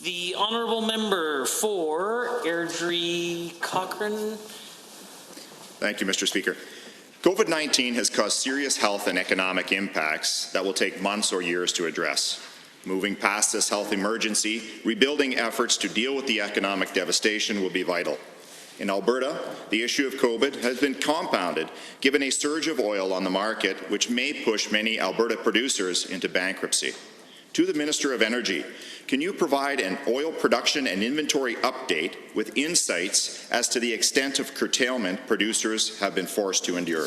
The honourable member for Airdrie Cochrane. Thank you, Mr. Speaker. COVID-19 has caused serious health and economic impacts that will take months or years to address. Moving past this health emergency, rebuilding efforts to deal with the economic devastation will be vital. In Alberta, the issue of COVID has been compounded given a surge of oil on the market, which may push many Alberta producers into bankruptcy. To the Minister of Energy, can you provide an oil production and inventory update with insights as to the extent of curtailment producers have been forced to endure?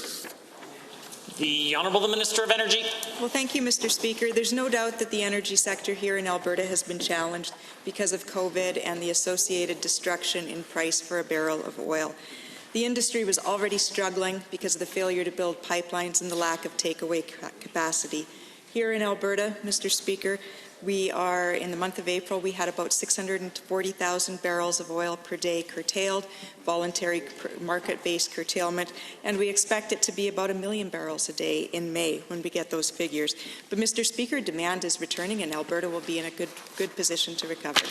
The Honourable Minister of Energy. Well, thank you, Mr. Speaker. There's no doubt that the energy sector here in Alberta has been challenged because of COVID and the associated destruction in price for a barrel of oil. The industry was already struggling because of the failure to build pipelines and the lack of takeaway capacity. Here in Alberta, Mr. Speaker, in the month of April, we had about 640,000 barrels of oil per day curtailed, voluntary market-based curtailment, and we expect it to be about 1 million barrels a day in May when we get those figures. But, Mr. Speaker, demand is returning and Alberta will be in a good position to recover.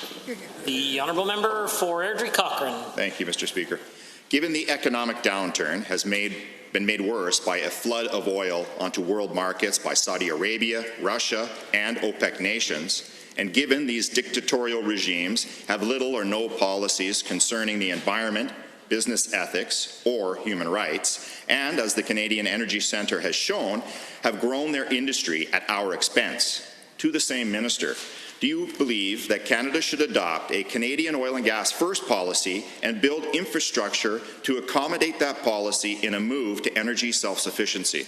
The honourable member for Airdrie Cochrane. Thank you, Mr. Speaker. Given the economic downturn has been made worse by a flood of oil onto world markets by Saudi Arabia, Russia, and OPEC nations, and given these dictatorial regimes have little or no policies concerning the environment, business ethics, or human rights, and as the Canadian Energy Centre has shown, have grown their industry at our expense. To the same minister, do you believe that Canada should adopt a Canadian oil and gas first policy and build infrastructure to accommodate that policy in a move to energy self-sufficiency?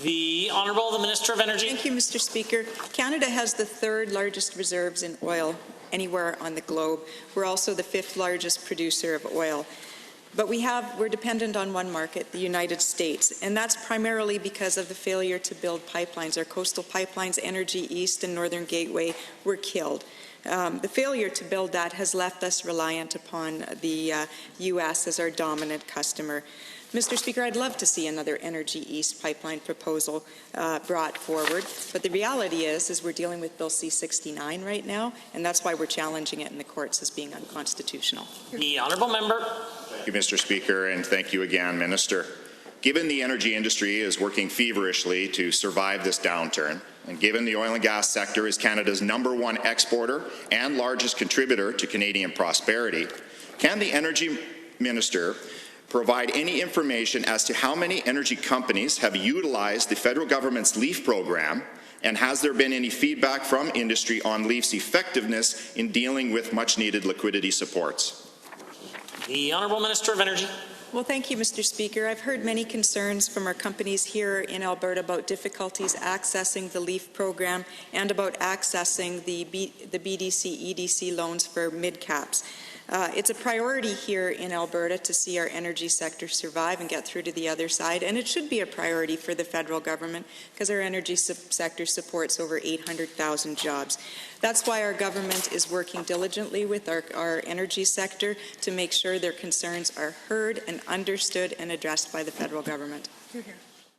The Honourable Minister of Energy. Thank you, Mr. Speaker. Canada has the 3rd largest reserves in oil anywhere on the globe. We're also the 5th largest producer of oil. But we're dependent on one market, the United States, and that's primarily because of the failure to build pipelines. Our coastal pipelines, Energy East and Northern Gateway, were killed. The failure to build that has left us reliant upon the U.S. as our dominant customer. Mr. Speaker, I'd love to see another Energy East pipeline proposal brought forward, but the reality is we're dealing with Bill C-69 right now, and that's why we're challenging it in the courts as being unconstitutional. The honourable member. Thank you, Mr. Speaker, and thank you again, Minister. Given the energy industry is working feverishly to survive this downturn, and given the oil and gas sector is Canada's #1 exporter and largest contributor to Canadian prosperity, can the Energy Minister provide any information as to how many energy companies have utilized the federal government's LEAF program, and has there been any feedback from industry on LEAF's effectiveness in dealing with much-needed liquidity supports? The Honourable Minister of Energy. Well, thank you, Mr. Speaker. I've heard many concerns from our companies here in Alberta about difficulties accessing the LEAF program and about accessing the BDC, EDC loans for mid-caps. It's a priority here in Alberta to see our energy sector survive and get through to the other side, and it should be a priority for the federal government because our energy sector supports over 800,000 jobs. That's why our government is working diligently with our energy sector to make sure their concerns are heard and understood and addressed by the federal government. Hear, hear.